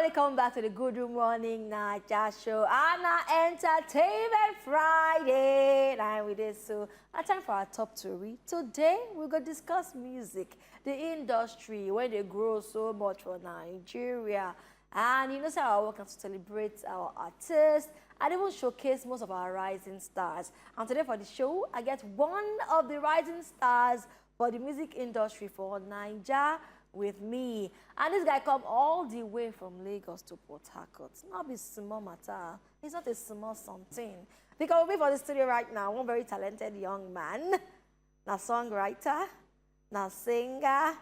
welcome back to the Gudu Morning Naija show. Anna Entertainment Friday. And with this, so time for our top story. Today, we're going to discuss music, the industry, where they grow so much for Nigeria. And you know, so our work is to celebrate our artists and even showcase most of our rising stars. And today for the show, I get one of the rising stars for the music industry for Naija with me. And this guy come all the way from Lagos to Port Harcourt. Not be small matter. It's not a small something. Because we're for the studio right now, one very talented young man, now songwriter, now singer,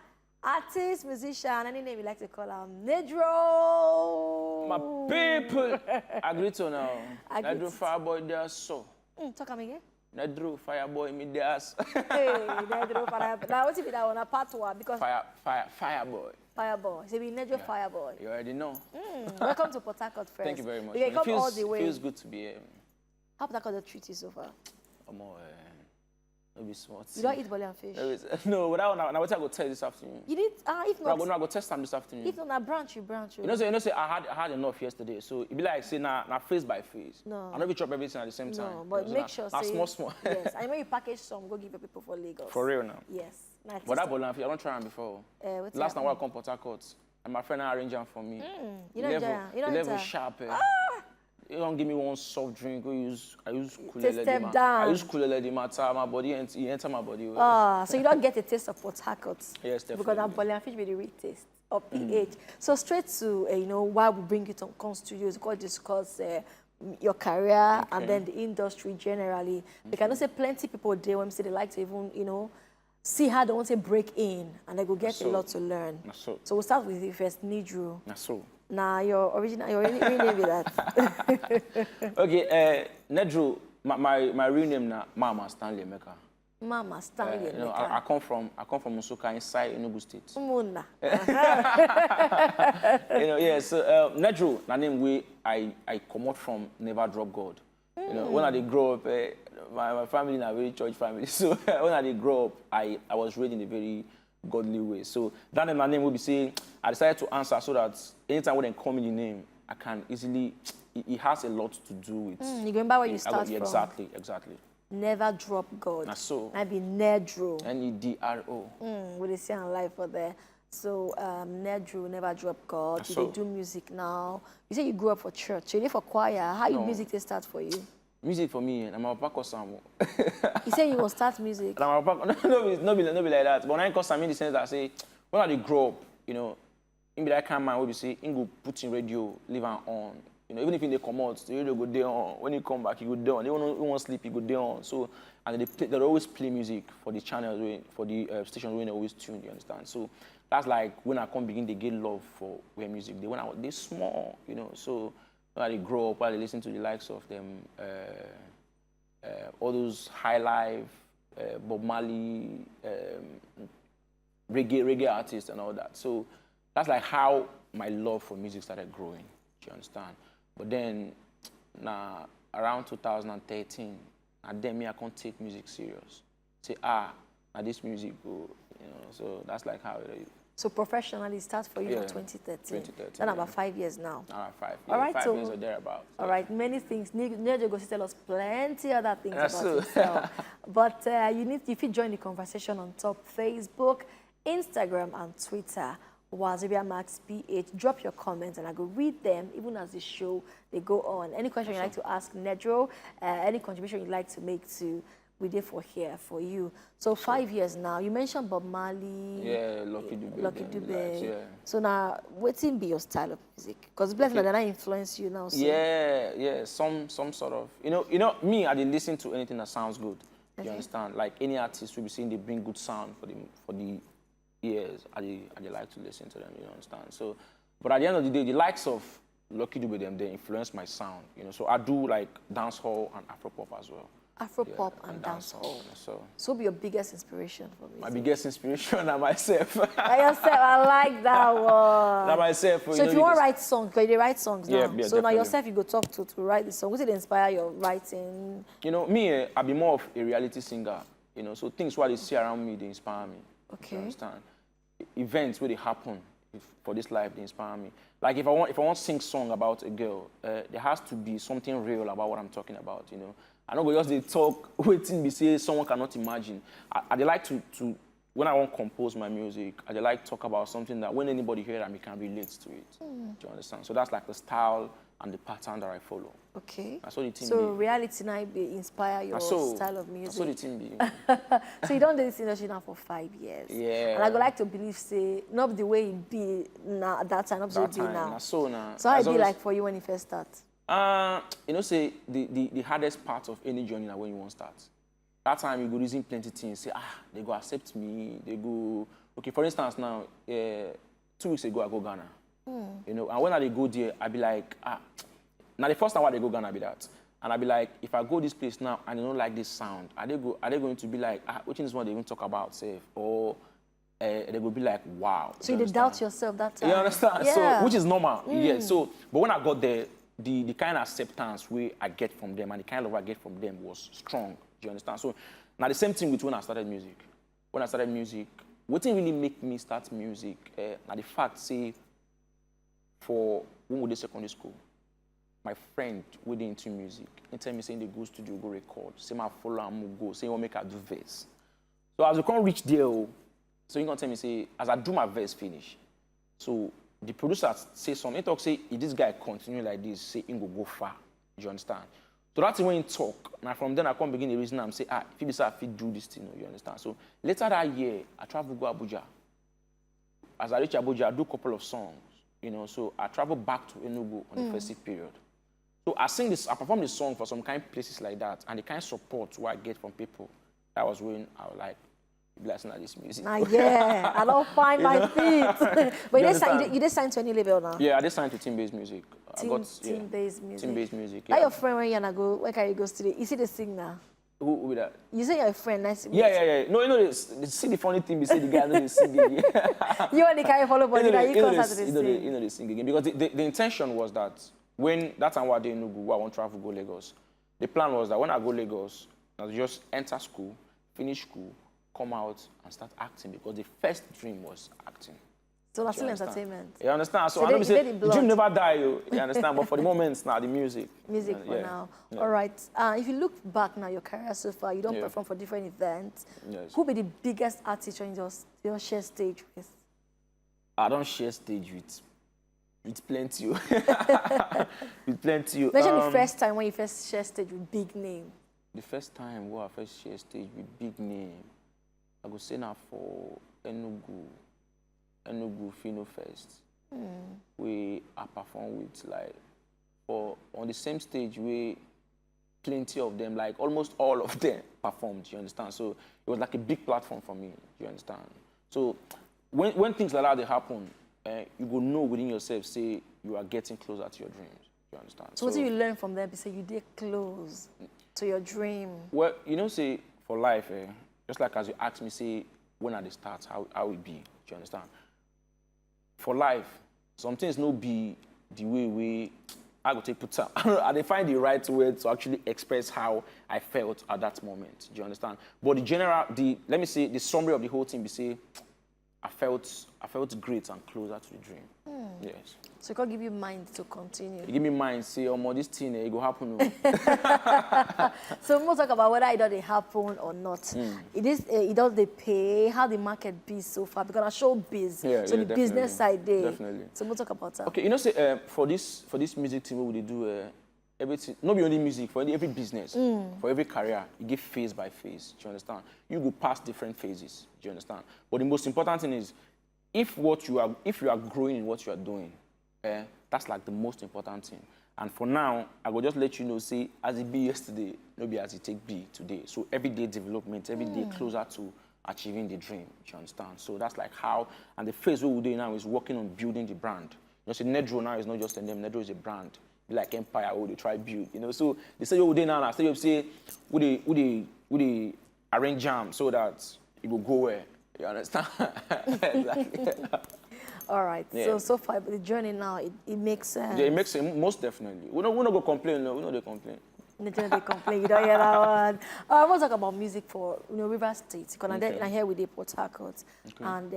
artist, musician, any name you like to call him, Nedro. My people, agree to now. Nedro Fireboy, they are so. Talk to me again. Nedro Fireboy, me there's. Hey, Nedro Fireboy. Now, what's it that one? A part one? Because Fireboy. Fireboy. So we Nedro Fireboy. You already know. Welcome to Port Harcourt first. Thank you very much. You come all the way. It feels good to be here. How Port Harcourt treat you so far? Maybe smart. You don't eat body and fish? No, but now what I go tell this afternoon. You did? If not, I go test them this afternoon. If not, I branch. You know, say I had enough yesterday, so it be like say now face by face. No. I never chop everything at the same time. No, but make sure say small. Yes, I know you package some. Go give your people for Lagos. For real now. Yes. But that body and fish, I don't try them before. Last time I come Port Harcourt, and my friend arranged them for me. You know, you level sharp. You don't give me one soft drink. I use step down. I use kulele matter. My body enter my body. So you don't get a taste of Port Harcourt. Yes, definitely. Because that body and fish be the real taste of pH. So straight to you know why we bring you to come studios. Go discuss your career and then the industry generally. Because I know say plenty people there when say they like to even see how they want to break in and they go get a lot to learn. So we'll start with you first, Nedro. Nah, your real name is that. Okay, Nedro, my real name na Mama Stanley Meka. Mama Stanley Meka. I come from Musuka inside Enugu State. Muna. So Nedro, na name we I come out from Never Drop God. You know, when I did grow up, my family is a very church family. So when I did grow up, I was raised in a very godly way. So that name, my name will be saying, I decided to answer so that anytime when they call me the name, I can easily, it has a lot to do with. You remember where you start from? Exactly. Never Drop God. That's so. I be Nedro. Nedro. What they say on live for there. So Nedro, Never Drop God. You do music now. You say you grew up for church. So you live for choir. How your music they start for you? Music for me, I'm a papa Samo. You say you will start music? No, be like that. But when I call Sam in the sense that I say, when I grow up, in that kind of man will be say, in go put in radio, live on. Even if they come out, the radio go there on. When you come back, you go down. They won't sleep, you go there on. So, and they always play music for the channels, for the stations when they always tune. You understand? So that's like when I come begin, they get love for where music. They small, So when they grow up, while they listen to the likes of them, all those high life, Bob Marley, reggae artists and all that. So that's like how my love for music started growing. Do you understand? But then, around 2013, then I can't take music serious. Say, now this music go, So that's like how it is. So professionally, it starts for you in 2013. Then about 5 years now. 5 years. All right, 5 years or thereabouts. All right, many things. Nedro goes to tell us plenty other things about himself. But if you join the conversation on top, Facebook, Instagram, and Twitter. Wazobia Max PH. Drop your comments and I go read them even as the show they go on. Any question you'd like to ask Nedro, any contribution you'd like to make to we did for here for you. So 5 years now. You mentioned Bob Marley. Yeah, Lucky Dube. Yeah. So now, what's in be your style of music? Because bless that I influence you now. So. Yeah. Some sort of. Me, I didn't listen to anything that sounds good. You understand? Like any artist will be saying they bring good sound for the ears. I like to listen to them. You understand? So, but at the end of the day, the likes of Lucky Dube they influence my sound. So I do like dancehall and Afropop as well. Afropop and dancehall. So be your biggest inspiration for me. My biggest inspiration are myself. Yourself, I like that one. Not myself. So if you want to write songs, because you write songs now. Yeah, so definitely. Now yourself, you go talk to write the song. What did inspire your writing? Me, I be more of a reality singer. So things what they see around me, they inspire me. Okay. You understand? Events where they happen, for this life, they inspire me. Like if I want to sing song about a girl, there has to be something real about what I'm talking about, you know. I don't go just they talk, waiting, be say someone cannot imagine. I they like to when I want to compose my music, I just like talk about something that when anybody hear them, can relate to it. Do you understand? So that's like the style and the pattern that I follow. Okay. That's what the team So be. reality now be inspire your style of music. That's what the team be. So you done this industry now for 5 years. Yeah. And I would like to believe, say, not the way it be now at that time, not the way it be now. So how it be like for you when you first start? You know, say the hardest part of any journey now when you want to start. That time you go using plenty things. Say, they go accept me. They go. Okay, for instance, now 2 weeks ago I go Ghana. You know, and when I go there, I be like, now the first time I go Ghana be that, and I be like, if I go this place now and they don't like this sound, are they going to be like, which is what they even talk about, say, or they will be like, wow. So you doubt yourself that time. You understand? Yeah. So which is normal. Yeah. So, but when I got there, the kind of acceptance I get from them and the kind of love I get from them was strong. Do you understand? So now the same thing with when I started music. When I started music, what didn't really make me start music? Now the fact, say, for when we did secondary school, my friend who did into music, he tell me saying they go studio, go record, say my follow and go, say you want make I do verse. So as we can't reach there, so you gonna tell me say as I do my verse finish. So the producer say something, he talk say if this guy continue like this, say he go far. Do you understand? So that's when he talk. Now from then I come begin the reason I'm say if you decide to do this thing, you understand? So later that year, I travel go Abuja. As I reach Abuja, I do a couple of songs, you know. So I travel back to Enugu on the festive period. So I perform this song for some kind of places like that, and the kind of support I get from people. That was when I was like, blessing at this music. Yeah, I don't find my feet. But you did sign to any label now? Yeah, I did sign to team-based music. Team-based music. Team-based music. Yeah. Your friend when you're go, where can you go today? Is he the singer? Who with that? You say you're a friend, nice. Yeah. No, you know, see the funny thing, we say the guy know the singing. You and the guy follow body that you concert to the sing. You know the singing again. Because the intention was that when that time I did Enugu, I want to travel go Lagos. The plan was that when I go Lagos, I just enter school, finish school, come out and start acting because the first dream was acting. So that's still entertainment. You understand? So I know the dream never die, you understand? But for the moment now, the music. Music for now. Yeah. All right. If you look back now, your career so far, you don't perform for different events. Yes. Who be the biggest artist you just share stage with? I don't share stage with plenty. With plenty. Mention the first time when you first share stage with big name. The first time when I first share stage with big name, I go say now for Enugu Fino Fest. We I perform with like on the same stage where plenty of them, like almost all of them performed, you understand? So it was like a big platform for me, you understand? So when things like that they happen, you go know within yourself, say you are getting closer to your dreams, you understand? So what do you learn from them to say you did close to your dream? Well, you know, say for life, just like as you asked me, say when at the start, how it be, do you understand? For life, some things no be the way I go take put up. I find the right word to actually express how I felt at that moment. Do you understand? But let me say the summary of the whole thing be say, I felt great and closer to the dream. Yes. So it can give you mind to continue. You give me mind, say, this thing, it go happen. So we'll talk about whether it does happen or not. It does they pay, how the market be so far, because I show biz. So the business side there. Definitely. So we'll talk about that. Okay, you know, say for this music team, what we do everything, not be only music, for every business, for every career, you give phase by phase. Do you understand? You go past different phases. Do you understand? But the most important thing is, if you are growing in what you are doing, that's like the most important thing. And for now, I will just let you know, say, as it be yesterday, no be as it take be today. So everyday development, every day closer to achieving the dream. Do you understand? So that's like how, and the phase what we're doing now is working on building the brand. You know, see, Nedro now is not just a name, Nedro is a brand. Like Empire, who they try build, you know. So they say you now, say you say, would they arrange jam so that it will go where, you understand? Exactly. All right. Yeah. So far, the journey now, it makes sense. Yeah, it makes sense, most definitely. We don't go complain, no. We know they complain. The journey they complain, you don't hear that one. I want to talk about music for River State, because I'm here with the Port Harcourt. Okay. And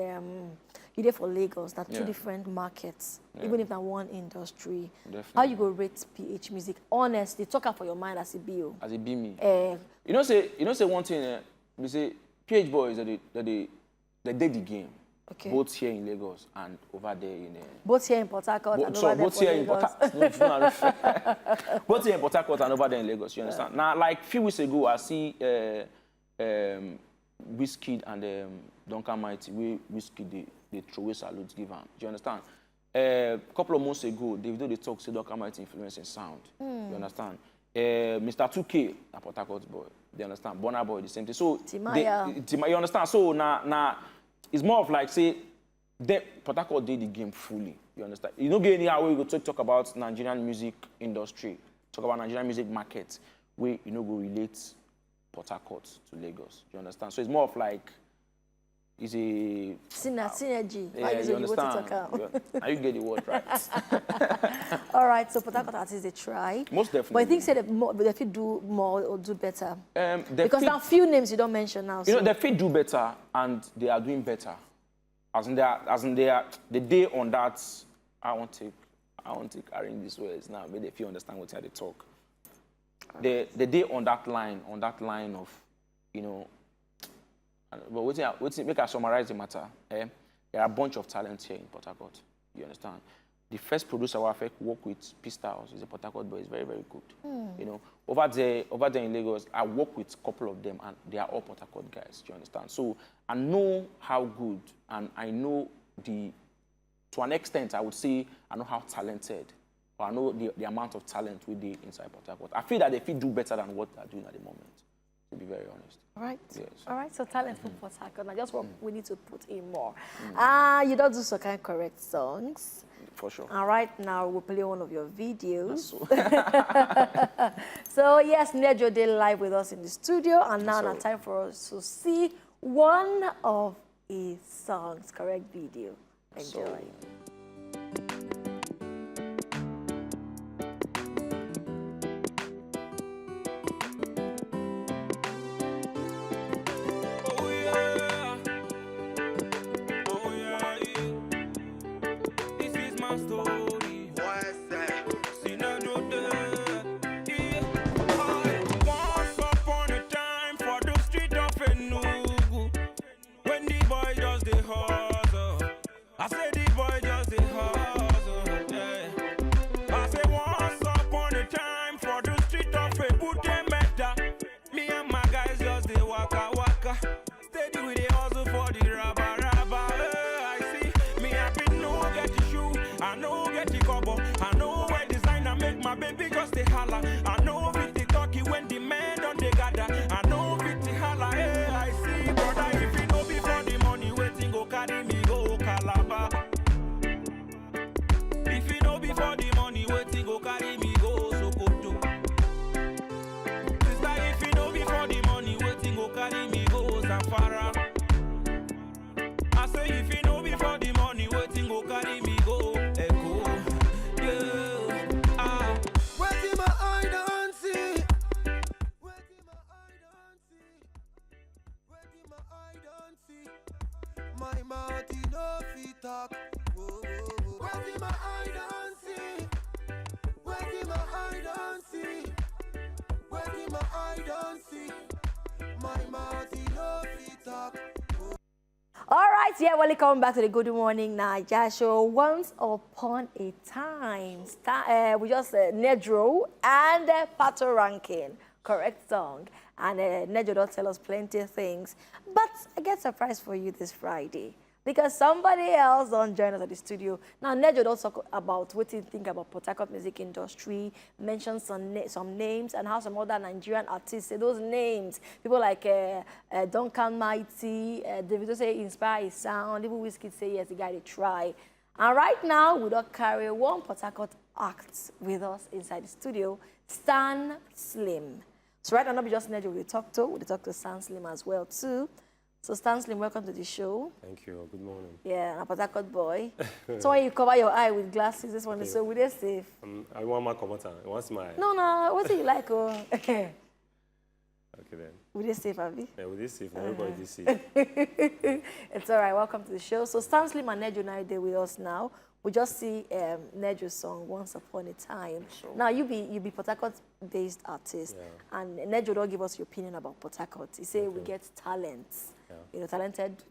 you there for Lagos, that two Yeah. different markets, Yeah. even if that one industry. Definitely. How you go rate PH music? Honestly, talk out for your mind as a BO. As it be me. Eh, You know say one thing, we say PH boys they did the game. Okay. Both here in Lagos and over there in both here in Port Harcourt and over there both for here in Lagos. Port both here in Port Harcourt and over there in Lagos, you understand? Now, like a few weeks ago, I see Wizkid and Duncan Mighty, Wizkid they throw away salutes give am. Do you understand? A couple of months ago, they talk say Duncan Mighty influencing sound. You understand? Mr. 2K, a Port Harcourt boy. Do you understand? Burna Boy, the same thing. So Timaya. you understand? So now it's more of like say Port Harcourt did the game fully. You understand? You don't get anyhow where you go talk about Nigerian music industry, talk about Nigerian music market, where you know go relate Port Harcourt to Lagos. You understand? So it's more of like it's a synergy. yeah, you understand? Now you get the word right. All right, so Port Harcourt artists they try. Most definitely. But I think say they fit do more or do better. Because there are few names you don't mention now. You know, they fit do better and they are doing better. As in they are the day on that. I want to arrange these words now, but if you understand what they talk. The day on that line of, you know. But what's make I summarize the matter? There are a bunch of talents here in Port Harcourt. You understand? The first producer I work with, Pistols, is a Port Harcourt boy. Is very, very good. You know, over there in Lagos, I work with a couple of them, and they are all Port Harcourt guys. Do you understand? So I know how good, and I know to an extent, I would say, I know how talented, or I know the amount of talent we do inside Port Harcourt. I feel that they do better than what they're doing at the moment. To be very honest. All right. Yes. All right. So talent from Port Harcourt. Now, just what we need to put in more. You don't do some kind of correct songs. For sure. All right. Now we'll play one of your videos. So. So yes, Nedro did live with us in the studio, and now So. it's time for us to see one of his songs. Correct video. Enjoy. All right, yeah, welcome back to the Good Morning Naija show. Once upon a time, we just Nedro and Pato Ranking, correct song. And Nedro don't tell us plenty of things. But I get a surprise for you this Friday, because somebody else don't join us at the studio. Now, Nedro don't talk about what you think about Port Harcourt music industry, mention some names, and how some other Nigerian artists say those names. People like Duncan Mighty, Davido say inspire his sound, even Wizkid say yes, the guy they try. And right now, we don't carry one Port Harcourt act with us inside the studio, Stan Slim. So right now, not just Nedro we talk to Stan Slim as well too. So Stan Slim, welcome to the show. Thank you. Good morning. Yeah, a Port Harcourt boy. So when you cover your eye with glasses, this one is so we safe. I want my commenter. I want my. No, what do you like? Oh, Okay then. We did safe, Abby. Yeah, with this safe, everybody this safe. It's all right. Welcome to the show. So Stan Slim and Nedro now there with us now. We just see Nedro's song Once Upon a Time. Sure. Now you be Port Harcourt based artist, Yeah. and Nedro don't give us your opinion about Port Harcourt. He say we get talents, talented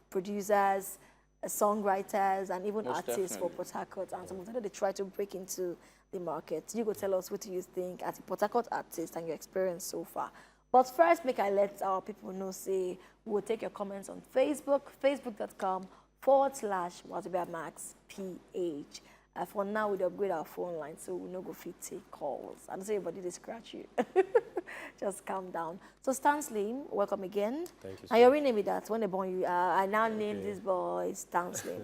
producers, songwriters, and even Most artists for definitely. Port Harcourt. And some of them they try to break into the market. You go tell us what do you think as a Port Harcourt artist and your experience so far. But first, make I let our people know, say, we'll take your comments on Facebook, facebook.com/WazobiaMaxPH. For now, we'll upgrade our phone line, so we'll not go fit take calls. I don't say everybody they scratch you. Just calm down. So Stan Slim, welcome again. Thank you. And your real name is that when they born you, I now name this boy Stan Slim.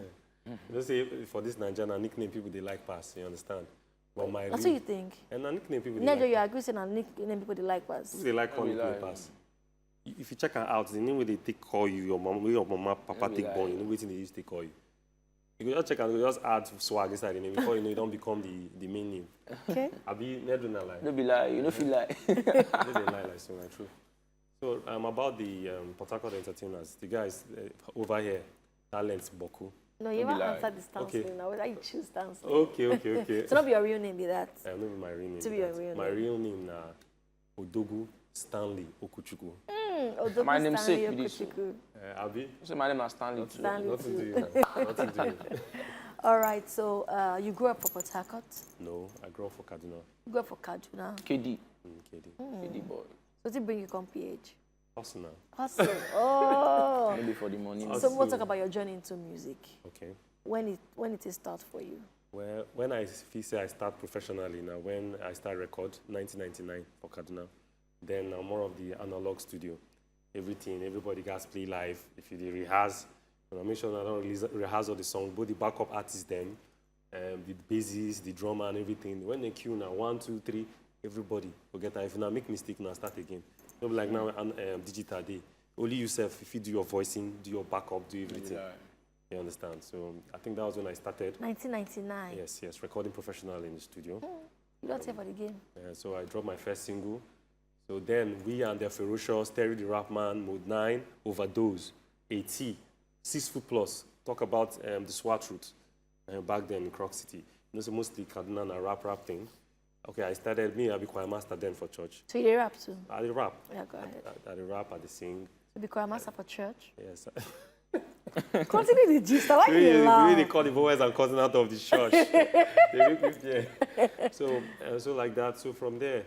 Just say for this Nigerian nickname people they like pass, you understand? But my That's what you think. and a nickname people they Nedro, like you agree saying and nickname people they like was. people they like calling Maybe people like- pass. If you check her out, the name where they take call you, your mom, where your mama, papa Maybe take like- born, you know waiting they use to call you. You can just check and you just add swag inside the name before you know you don't become the main name. Okay. I be Nedro na lie. No be lie, you know feel like. They lie like so like true. So about the Port Harcourt entertainers, the guys over here, talents Boku. No, you Don't be haven't lying. answered the Stan Okay. Slim now. Why you choose Stan Slim? Okay. So not be your real name, be that. Not be my real name. To be be your that. real My name. real name na Odogu Stanley Okuchukwu. Odogu My Stanley namesake be this. Okuchukwu. Abi? So my name is Stanley too. Stanley. Nothing to you. Nothing to you. All right, so you grew up for Port Harcourt. No, I grew up for Kaduna. You grew up for Kaduna. KD. KD. KD boy. So to bring you come PH. Personal. Hustle. Oh. Maybe for the money. Hustle. So we'll talk about your journey into music. Okay. When it is start for you. Well, when I feel say I start professionally now, when I start record, 1999 for Kaduna, then more of the analog studio. Everything, everybody gets play live. If you dey rehearse, make sure I don't rehearse all the songs, both the backup artists them, the bassist, the drummer and everything. When they cue now, 1, 2, 3, everybody forget that. If you now make mistake, now start again. Don't be like now digital day. Only yourself, if you do your voicing, do your backup, do everything. You understand? So I think that was when I started. 1999. Yes, recording professionally in the studio. You don't say for the game. So I dropped my first single. So then we and the Ferocious, Terry the Rap Man, Mode 9, Overdose, AT, 6 Foot Plus. Talk about the SWAT route back then in Croc City. So mostly Kaduna and a rap thing. Okay, I be choir master then for church. So you rap too? I did rap. Yeah, go ahead. I did rap, I did sing. So be choir master for church? Yes. Continue the gist. I like The you way laugh. they call the boys and cousin out of the church. They make me fear. So like that. So from there,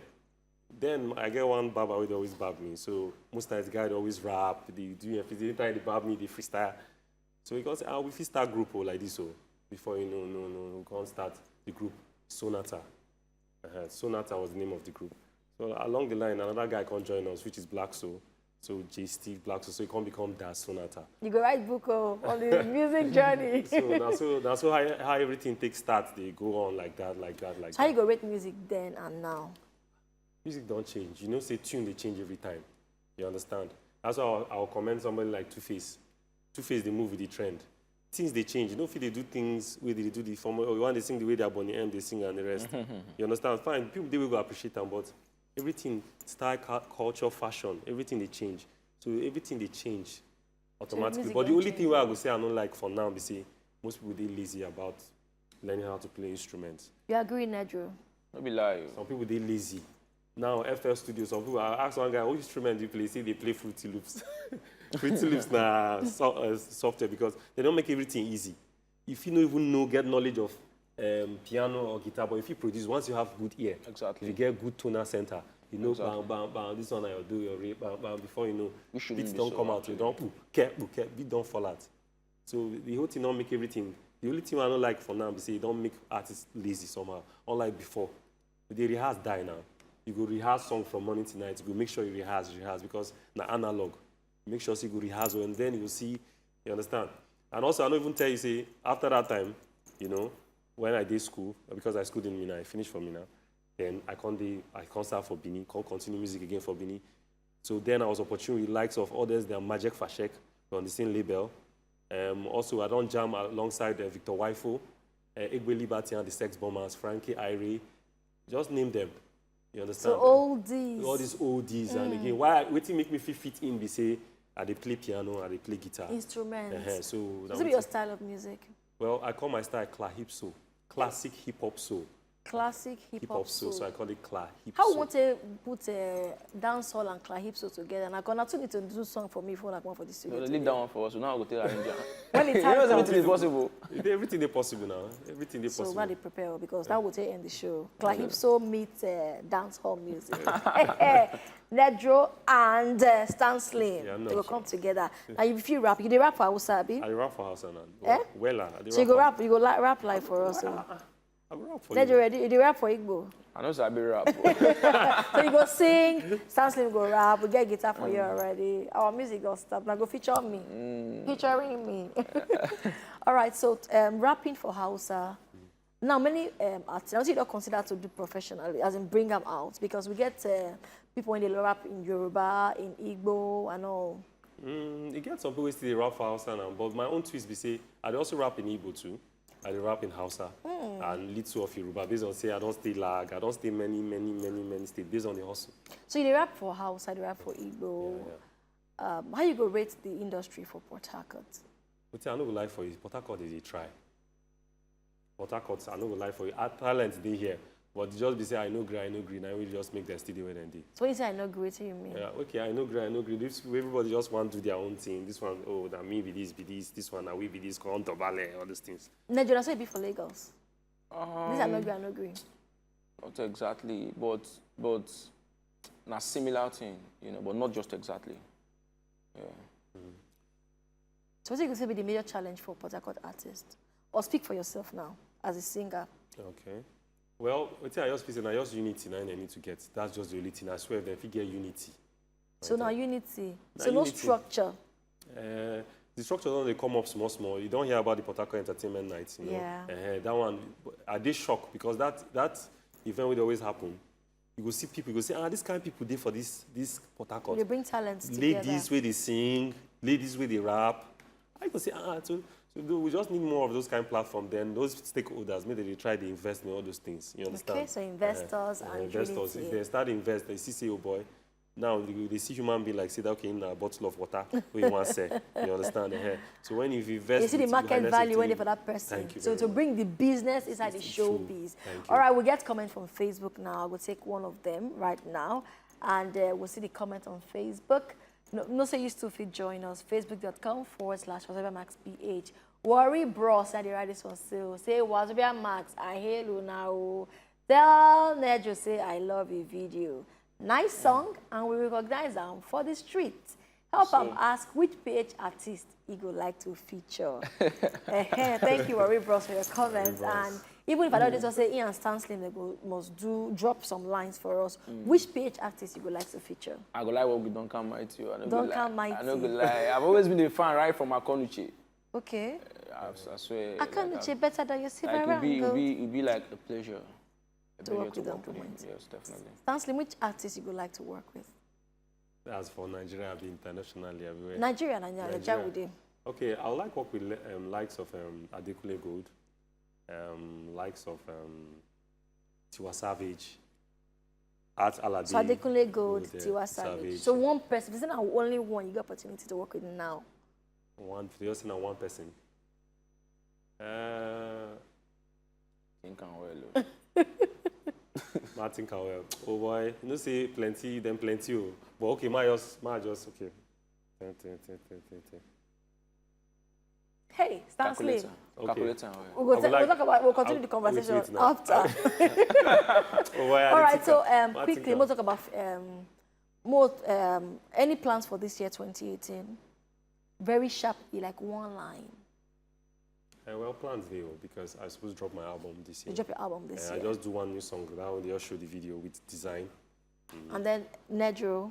then I get one barber who always barb me. So most times the guy would always rap. They do everything. Anytime they barb me, they freestyle. So he goes, we fit start group like this. So before you know, we can't start the group Sonata. Sonata was the name of the group. So along the line, another guy can join us, which is Black Soul. So J. Steve Black Soul. So he can become that Sonata. You go write book on the music journey. So that's how everything takes start. They go on like that. So how you go rate music then and now? Music don't change. You know, say tune, they change every time. You understand? That's why I'll commend somebody like Two-Face. Two-Face, they move with the trend. Things, they change. You know, if they do things where they do the form, or you want to sing the way they're Bonnie M, they sing and the rest. You understand? Fine. People, they will go appreciate them, but everything, style, culture, fashion, everything, they change. So everything, they change automatically. music But the don't only change. thing where I would say I don't like for now, they say, most people, they lazy about learning how to play instruments. You agree, Nedro? No be lie. Some people, they lazy. Now, FL Studio, some people, I asked one guy, what instrument do you play? Say they play Fruity Loops. Fruity Loops na software because they don't make everything easy. If you don't even get knowledge of piano or guitar, but if you produce, once you have good ear, Exactly. if you get good tonal center, you know, Exactly. bam, bam, bam, this one I'll do your rap, bam, bam, before you know, We shouldn't beats be don't so come out, actually. you don't beat don't fall out. So the whole thing don't make everything. The only thing I don't like for now is say don't make artists lazy somehow, unlike before. The rehearse die now. You go rehearse song from morning to night. You go make sure you rehearse because na analog. Make sure you go rehearse and then you will see, you understand? And also I don't even tell you, say, after that time, you know, when I did school, because I schooled in Mina, I finished for Mina, then I can't start for Bini, can't continue music again for Bini. So then I was opportunity with likes of others, they're Majek Fashek, on the same label. Also, I don't jam alongside Victor Waifo, Egbe Liberty and the Sex Bombers, Frankie Irie, just name them. You understand? So oldies. All these oldies, and again, why waiting make me feel fit in? Be say, I they play piano, I they play guitar. Instruments. So What's your style of music? well, I call my style Clahipso, classic hip hop soul. Classic hip hop soul. So I call it Clahipso. How want to put dancehall and Clahipso together? And I gonna need to do song for me for like one for the studio. No, leave that one for us. So now I'll go tell Arranger. When it's You know everything is possible. Everything is possible now. Everything is So possible. why they prepare because that would end the show. Clahipso meets dancehall music. Nedro and Stan Slim. Yeah, They will come together. Now if you rap, you dey rap for Hausa, abi? I rap for Hausa now. Eh? Well, So you go rap, rap live for us. So. I go rap for Nedro you. ready? You dey rap for Igbo. I know Sabi rap. So you go sing, Stan Slim go rap, we get guitar for you already. Our music don't stop. Now go feature me. Featuring me. All right, so rapping for Hausa. Now many artists, you don't consider to do professionally, as in bring them out, because we get people when they rap in Yoruba, in Igbo, and all. You get some people who still rap for Hausa now, but my own twist be say, I dey also rap in Igbo too. I dey rap in Hausa and little of Yoruba based on say I don't stay lag, I don't stay many states based on the hustle. So you dey rap for Hausa, you rap for Igbo. Yeah. How you go rate the industry for Port Harcourt? But I no go lie for you, Port Harcourt is a try. Port Harcourt, I no go lie for you. Our talent dey here, but just be say I no gree, now we just make them studio where they dey. So when you say I know great, what you mean? Yeah, okay, I no gree. This everybody just want to do their own thing. This one, oh, that me be this. This one, that we be this. Come to ballet, all these things. Nedro, that's why you be for Lagos. These are no green. Not exactly, but a similar thing, you know, but not just exactly. Yeah. So what do you say be the major challenge for Port Harcourt artists? Or speak for yourself now, as a singer. Okay. Well, I just feel I just unity now I need to get. That's just the only thing. I swear if you get unity. So now unity. Now So no unity. structure. The structure don't they come up small. You don't hear about the Port Harcourt Entertainment Nights, you know. Yeah. That one, I did shock because that event would always happen. You go see people, you go say, this kind of people did for this Port Harcourt. They bring talents together. Ladies where they sing, ladies where they rap. I go say, so we just need more of those kind of platforms. Then those stakeholders, maybe they try to invest in all those things. You understand? Okay, so investors and investors. unity. If they start invest, they see, oh boy, now they see human being like say, okay, in a bottle of water, we want to say. You understand? So when you invest, You see the market value when they for that person. Thank you So very to much. bring the business inside the It's true. showbiz. Thank you. All right, we'll get comment from Facebook now. We'll take one of them right now. And we'll see the comment on Facebook. No say you still fit join us. Facebook.com/WhatsAppMaxPH. Worry bros, I write this one still. Say Wazobia Max, I hail you now. Tell Nedro say I love your video. Nice song, and we recognize them for the street. Help them ask which PH artist he would like to feature. Thank you, Worry Bros, for your comments. And even if I don't just say Ian Stan Slim, they must drop some lines for us. Which PH artist you would like to feature? I go like what we don't come mighty. Duncan Mighty. I don't go lie. I've always been a fan right from Akonuche. Okay. I swear. I can't say better than your silver Like, it'd be like a pleasure. To work with Duncan Mighty. Yes, definitely. Stan Slim, which artist you would like to work with? As for Nigeria, I've been internationally everywhere. Nigeria. With him. Okay, I would like work with likes of Adekunle Gold, likes of Tiwa Savage, Art Alade. So Adekunle Gold, yeah, Tiwa Savage. So one person, isn't only one you got opportunity to work with now? Just in one person. Think I'm well. Martin Cowell. Oh boy, you know say plenty, then plenty. Oh. But okay, my just okay. Hey, Stan Slim. Calculator. Okay. Calculator. We'll continue the conversation wait now. after. Oh boy, All right, so Martin quickly, Cowell. we'll talk about any plans for this year, 2018? Very sharply, like one line. Well, plans there because I supposed to drop my album this year. You drop your album this I year. just do one new song. That one they just show the video with design. And then Nedro,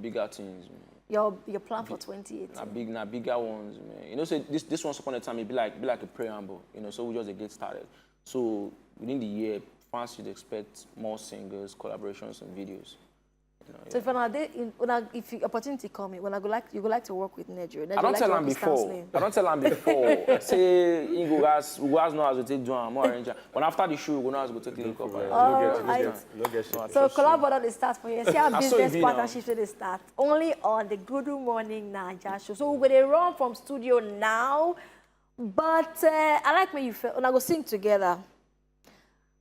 Bigger things, man. your plan for 2018? Bigger ones, man. You know, so this once upon a time, it be like a preamble. You know, so we just get started. So within the year, fans should expect more singers, collaborations, and videos. So if the opportunity come, you would like to work with Nedro. I don't tell him before. I don't tell him before. Say, we go guys know how to take drum, more arranger. But after the show, we go know how to take link up. So collaborate the start for you. See how business partnerships they start only on the Gudu Morning Naija show. So we're gonna run from studio now. But I like when you feel when I go sing together.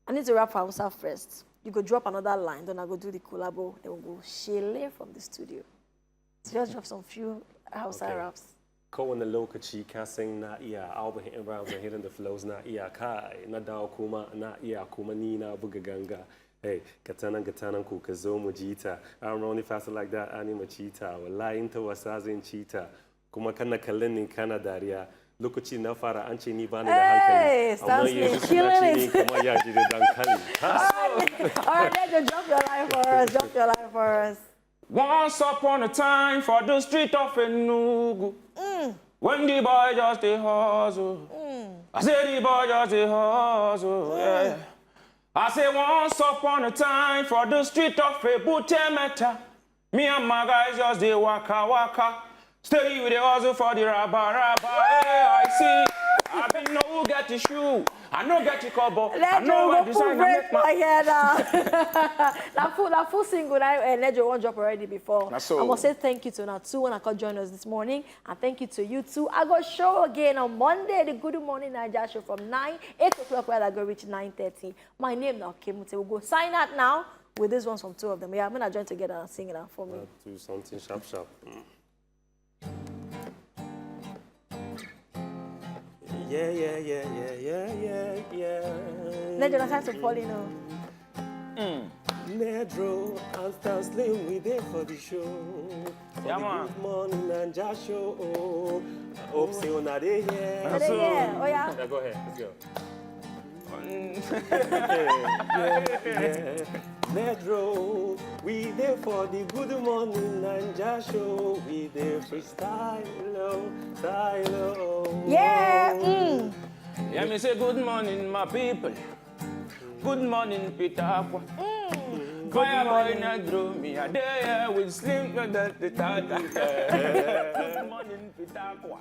I need to rap for Hausa first. You go drop another line, then I go do the collabo, then we'll go shele from the studio. So just drop some few Hausa raps. Kowane lokaci ka san na iya alba hitting rhymes and hitting the flows na iya kai na dawo kuma na iya kuma ni na buga ganga. Hey, gatanan ku ka zo mu jita. I'm running faster like that, ani ma cheetah. Wallahi inta wasa zan cheetah. Kuma kana kallon ni kana dariya. Lokaci na fara an ce ni ba ni da hankali. Amma yanzu suna ce ni kamar ya ji da dankali. All right, Nedro, drop your line for us. Drop your line for us. Once upon a time for the street of Enugu, when the boy just a hustle, I say the boy just a hustle, yeah. I say once upon a time for the street of Ebutemeta, me and my guys just a waka waka, steady with the hustle for the rabba. Hey, I see, I been know who get the shoe. I know get the cover. I know what design make my head. That full single Nedro won't drop already before. I must say thank you to Natu when I could join us this morning, and thank you to you too. I got show again on Monday, the Good Morning Naija show from 8 o'clock where I go reach 9:30. My name now Kimute. We'll go sign out now with these ones from two of them. Yeah, I'm gonna join together and sing it out for me. Do something sharp. Yeah. Nedro, that's time to fall in. Nedro, I'm still slim with it for the show. Yeah, man. Good Morning Naija show. I hope so not here. Oh yeah. Go ahead, let's go. Nedro, we there for the Good Morning Naija show. We there freestyle, style. Yeah. Yeah, me say good morning, my people. Good morning, Peter Aqua. Fire boy Nedro, me a day with slim the tata. Good morning, Peter Aqua.